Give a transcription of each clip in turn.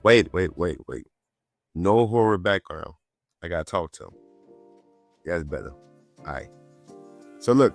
Wait. No horror background. I gotta talk to him. That's better. All right. So look,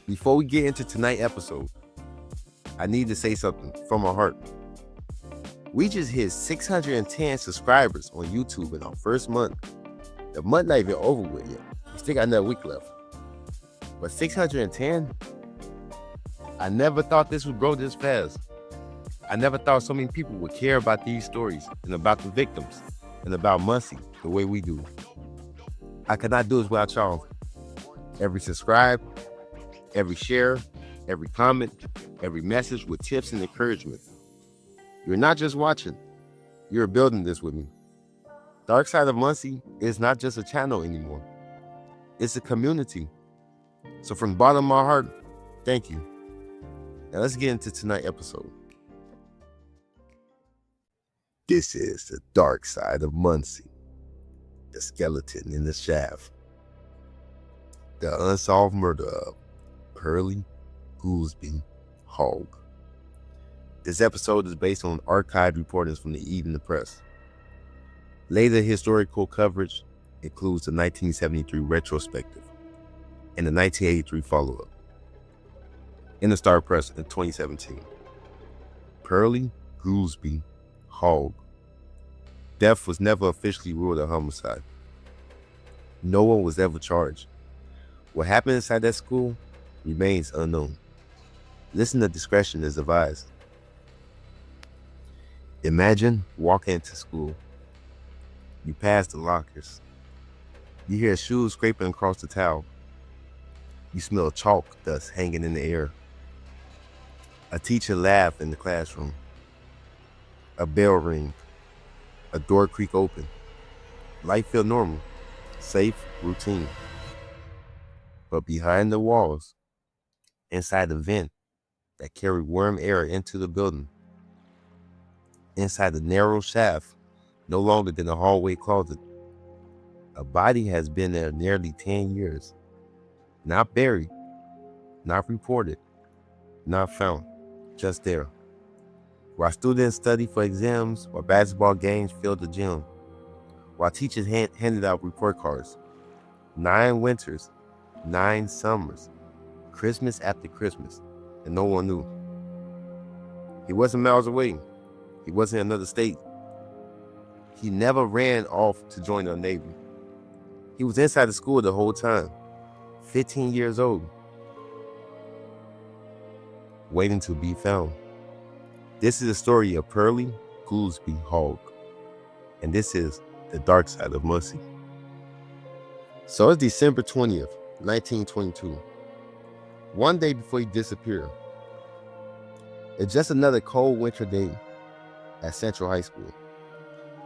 before we get into tonight's episode, I need to say something from my heart. We just hit 610 subscribers on YouTube in our first month. The month not even over with yet. We still got another week left. But 610? I never thought this would grow this fast. I never thought so many people would care about these stories and about the victims and about Muncie the way we do. I could not do this without y'all. Every subscribe, every share, every comment, every message with tips and encouragement. You're not just watching, you're building this with me. Darkside of Muncie is not just a channel anymore. It's a community. So from the bottom of my heart, thank you. Now let's get into tonight's episode. This is the dark side of Muncie. The skeleton in the shaft. The unsolved murder of Perlie Guelsby Hogg. This episode is based on archived reportings from the Evening Press. Later historical coverage includes the 1973 retrospective and the 1983 follow-up. In the Star Press in 2017. Perlie Guelsby Hogg. Death was never officially ruled a homicide. No one was ever charged. What happened inside that school remains unknown. Listener discretion is advised. Imagine walking into school. You pass the lockers. You hear shoes scraping across the towel. You smell chalk dust hanging in the air. A teacher laughed in the classroom. A bell ring. A door creak open. Life felt normal, safe, routine. But behind the walls, inside the vent that carried warm air into the building, inside the narrow shaft, no longer than a hallway closet, a body has been there nearly 10 years. Not buried, not reported, not found, just there. While students studied for exams, while basketball games filled the gym, while teachers handed out report cards. 9 winters, 9 summers, Christmas after Christmas, and no one knew. He wasn't miles away. He wasn't in another state. He never ran off to join the Navy. He was inside the school the whole time, 15 years old, waiting to be found. This is the story of Perlie Guelsby Hogg, and this is the dark side of Muncie. So it's December 20th, 1922, one day before he disappeared. It's just another cold winter day at Central High School.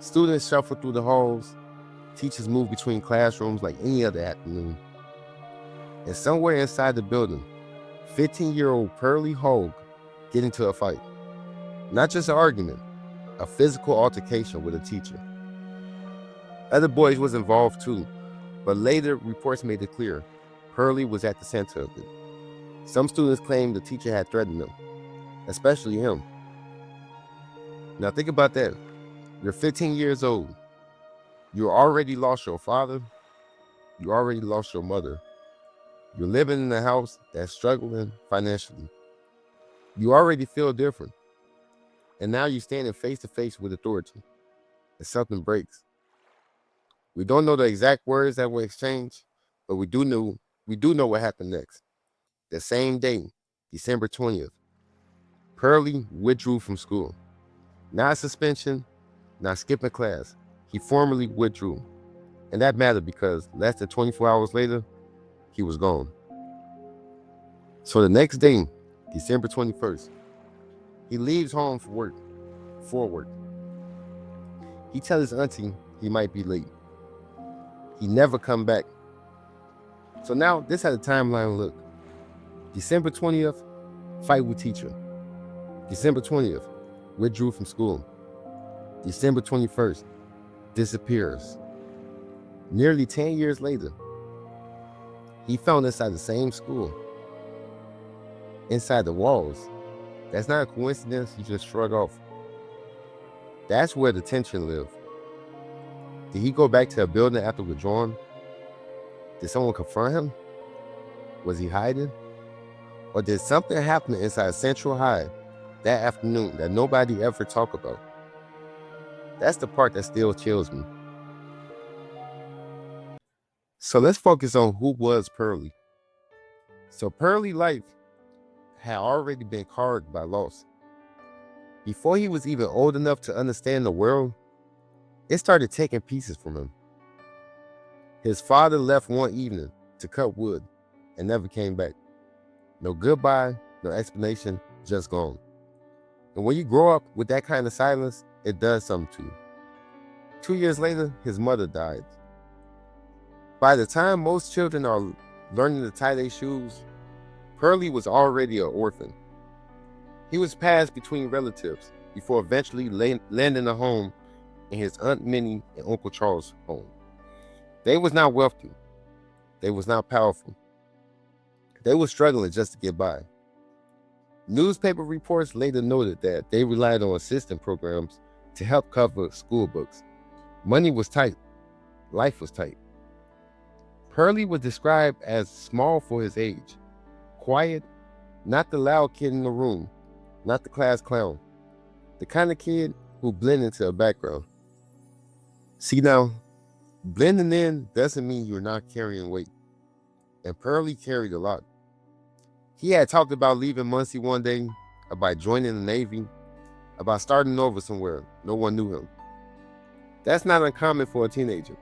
Students shuffle through the halls, teachers move between classrooms like any other afternoon. And somewhere inside the building, 15-year-old Perlie Hogg get into a fight. Not just an argument, a physical altercation with a teacher. Other boys was involved too, but later reports made it clear Perlie was at the center of it. Some students claimed the teacher had threatened them, especially him. Now think about that. You're 15 years old. You already lost your father. You already lost your mother. You're living in a house that's struggling financially. You already feel different. And now you're standing face to face with authority. And something breaks. We don't know the exact words that were exchanged, but we do know what happened next. The same day, December 20th, Perlie withdrew from school. Not suspension, not skipping class. He formally withdrew. And that mattered because less than 24 hours later, he was gone. So the next day, December 21st, he leaves home for work. He tells his auntie he might be late. He never come back. So now this had a timeline look. December 20th, fight with teacher. December 20th, withdrew from school. December 21st, disappears. Nearly 10 years later, he found inside the same school. Inside the walls. That's not a coincidence you just shrug off. That's where the tension lived. Did he go back to a building after withdrawing? Did someone confront him? Was he hiding? Or did something happen inside Central High that afternoon that nobody ever talked about? That's the part that still chills me. So let's focus on who was Perlie. So Perlie's life had already been carved by loss. Before he was even old enough to understand the world, it started taking pieces from him. His father left one evening to cut wood and never came back. No goodbye, no explanation, just gone. And when you grow up with that kind of silence, it does something to you. 2 years later, his mother died. By the time most children are learning to tie their shoes, Perlie was already an orphan. He was passed between relatives before eventually landing a home in his Aunt Minnie and Uncle Charles' home. They was not wealthy. They was not powerful. They were struggling just to get by. Newspaper reports later noted that they relied on assistance programs to help cover school books. Money was tight. Life was tight. Perlie was described as small for his age, quiet, not the loud kid in the room, not the class clown, the kind of kid who blended into a background. See now, blending in doesn't mean you're not carrying weight, and Perlie carried a lot. He had talked about leaving Muncie one day, about joining the Navy, about starting over somewhere no one knew him. That's not uncommon for a teenager.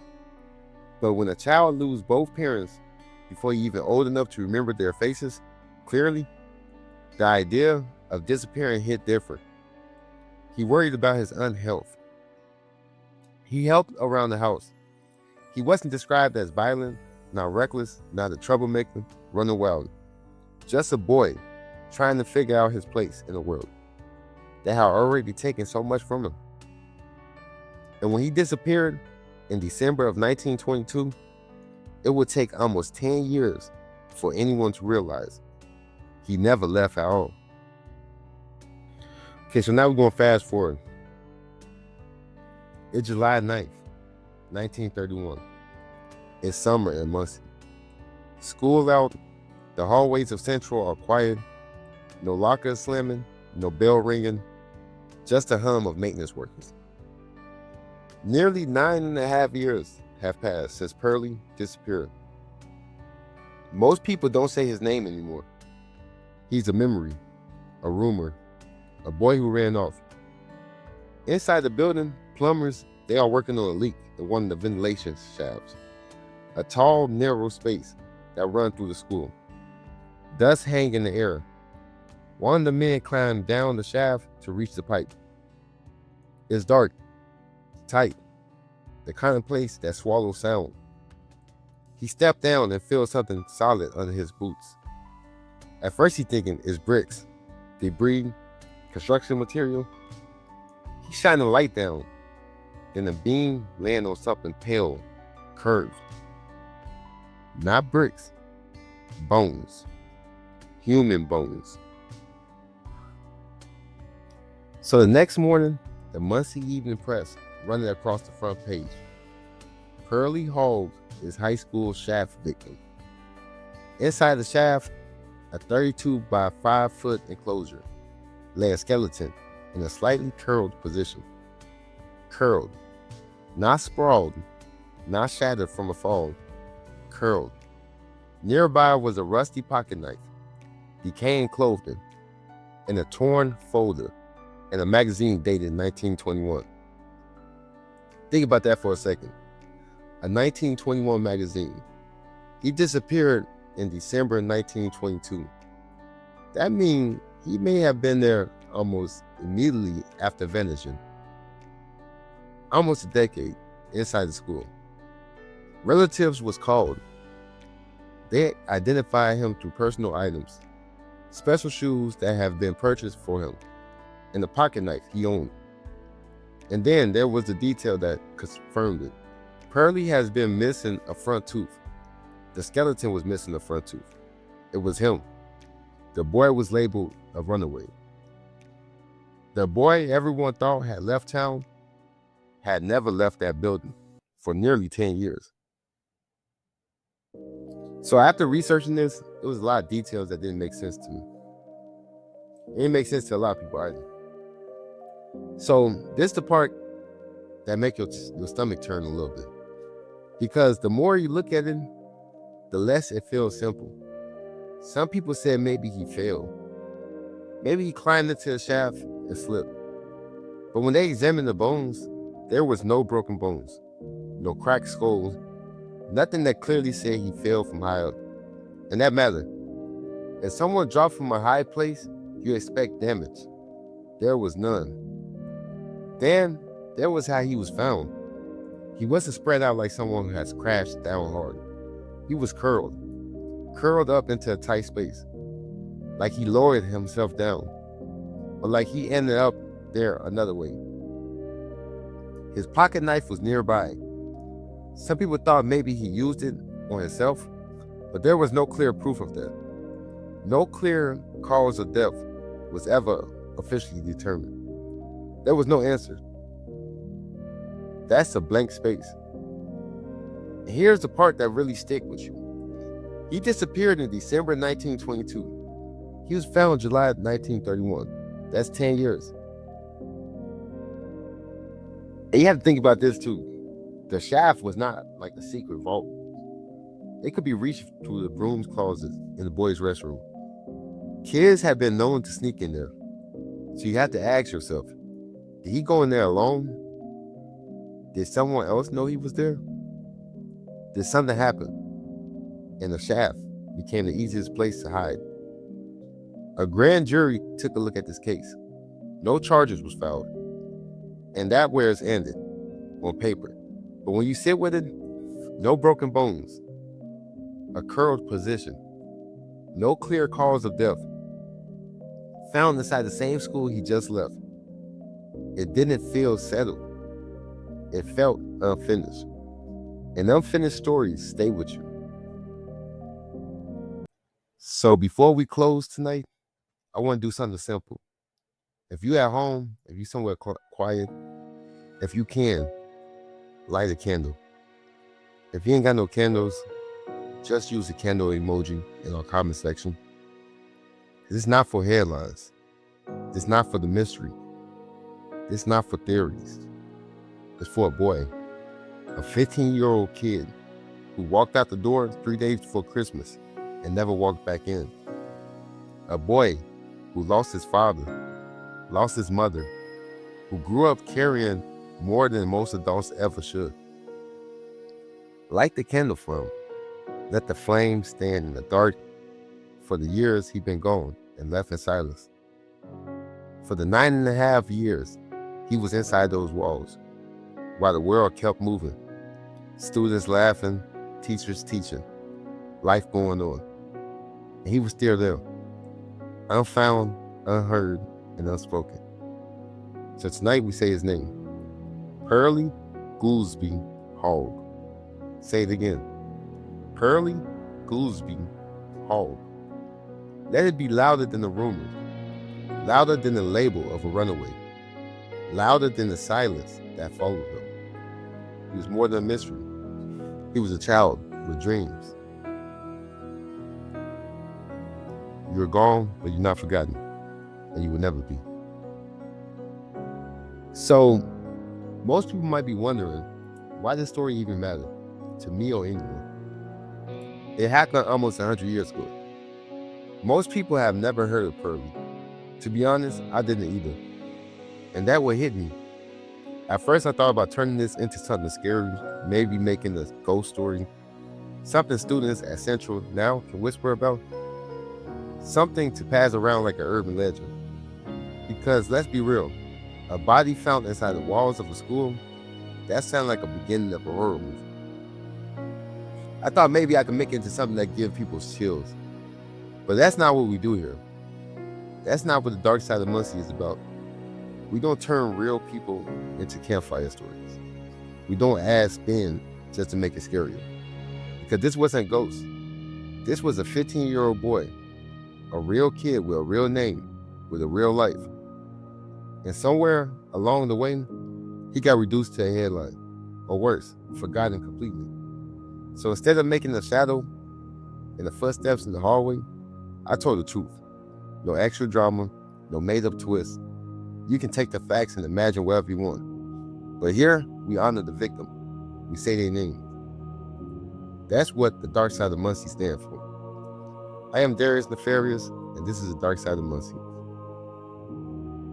But when a child loses both parents before you're even old enough to remember their faces clearly, the idea of disappearing hit different. He worried about his unhealth. He helped around the house. He wasn't described as violent, not reckless, not a troublemaker, running wild. Just a boy trying to figure out his place in the world that had already taken so much from him. And when he disappeared in December of 1922, it would take almost 10 years for anyone to realize he never left at all. Okay, so now we're going to fast forward. It's July 9th, 1931. It's summer in Muncie. School out, the hallways of Central are quiet. No lockers slamming, no bell ringing, just a hum of maintenance workers. Nearly 9.5 years have passed since Perlie disappeared. Most people don't say his name anymore. He's a memory, a rumor, a boy who ran off. Inside the building, plumbers, they are working on a leak in one of the ventilation shafts. A tall, narrow space that runs through the school. Dust hang in the air. One of the men climbed down the shaft to reach the pipe. It's dark, tight, the kind of place that swallows sound. He stepped down and felt something solid under his boots. At first he's thinking it's bricks, debris, construction material. He shined a light down, then the beam landed on something pale, curved. Not bricks, bones, human bones. So the next morning, the Muncie Evening Press running across the front page. Perlie Hogg is high school shaft victim. Inside the shaft, a 32 by 5 foot enclosure, lay a skeleton in a slightly curled position. Curled, not sprawled, not shattered from a fall, curled. Nearby was a rusty pocket knife, decaying clothing, and a torn folder, and a magazine dated 1921. Think about that for a second. A 1921 magazine. He disappeared in December 1922. That means he may have been there almost immediately after vanishing. Almost a decade inside the school. Relatives was called. They identified him through personal items, special shoes that have been purchased for him, and the pocket knife he owned. And then there was the detail that confirmed it. Perlie has been missing a front tooth. The skeleton was missing a front tooth. It was him. The boy was labeled a runaway. The boy everyone thought had left town had never left that building for nearly 10 years. So after researching this, there was a lot of details that didn't make sense to me. It didn't make sense to a lot of people either. So this is the part that make your stomach turn a little bit. Because the more you look at it, the less it feels simple. Some people said maybe he fell. Maybe he climbed into the shaft and slipped. But when they examined the bones, there was no broken bones, no cracked skulls, nothing that clearly said he fell from high up. And that mattered. If someone dropped from a high place, you expect damage. There was none. Then there was how he was found. He wasn't spread out like someone who has crashed down hard. He was curled up into a tight space, like he lowered himself down, or like he ended up there another way. His pocket knife was nearby. Some people thought maybe he used it on himself, but there was no clear proof of that. No clear cause of death was ever officially determined. There was no answer. That's a blank space. And here's the part that really stick with you. He disappeared in December 1922. He was found July 1931. That's 10 years. And you have to think about this too. The shaft was not like a secret vault. It could be reached through the broom's closet in the boys' restroom. Kids have been known to sneak in there. So you have to ask yourself, did he go in there alone? Did someone else know he was there? Did something happen? And the shaft became the easiest place to hide. A grand jury took a look at this case. No charges was filed. And that where it's ended, on paper. But when you sit with it, no broken bones, a curled position, no clear cause of death, found inside the same school he just left. It didn't feel settled. It felt unfinished. And unfinished stories stay with you. So before we close tonight, I want to do something simple. If you at home, if you somewhere quiet, if you can, light a candle. If you ain't got no candles, just use the candle emoji in our comment section. This is not for headlines. This is not for the mystery. This is not for theories. It's for a boy, a 15-year-old kid who walked out the door 3 days before Christmas and never walked back in. A boy who lost his father, lost his mother, who grew up carrying more than most adults ever should. Light the candle for him. Let the flame stand in the dark for the years he'd been gone and left in silence. For the 9.5 years he was inside those walls, while the world kept moving. Students laughing, teachers teaching, life going on. And he was still there, unfound, unheard, and unspoken. So tonight we say his name, Perlie Guelsby Hogg. Say it again, Perlie Guelsby Hogg. Let it be louder than the rumors, louder than the label of a runaway, louder than the silence that followed him. He was more than a mystery. He was a child with dreams. You're gone, but you're not forgotten, and you will never be. So, most people might be wondering why this story even mattered to me or anyone. It happened almost 100 years ago. Most people have never heard of Perlie. To be honest, I didn't either. And that would hit me. At first, I thought about turning this into something scary, maybe making a ghost story, something students at Central now can whisper about, something to pass around like an urban legend. Because let's be real, a body found inside the walls of a school, that sounds like a beginning of a horror movie. I thought maybe I could make it into something that gives people chills. But that's not what we do here. That's not what the Dark Side of Muncie is about. We don't turn real people into campfire stories. We don't add spin just to make it scarier. Because this wasn't Ghost. This was a 15-year-old boy, a real kid with a real name, with a real life. And somewhere along the way, he got reduced to a headline, or worse, forgotten completely. So instead of making a shadow and the footsteps in the hallway, I told the truth. No extra drama, no made-up twists. You can take the facts and imagine whatever you want. But here, we honor the victim. We say their name. That's what the Dark Side of Muncie stands for. I am Darius Nefarious, and this is the Dark Side of Muncie.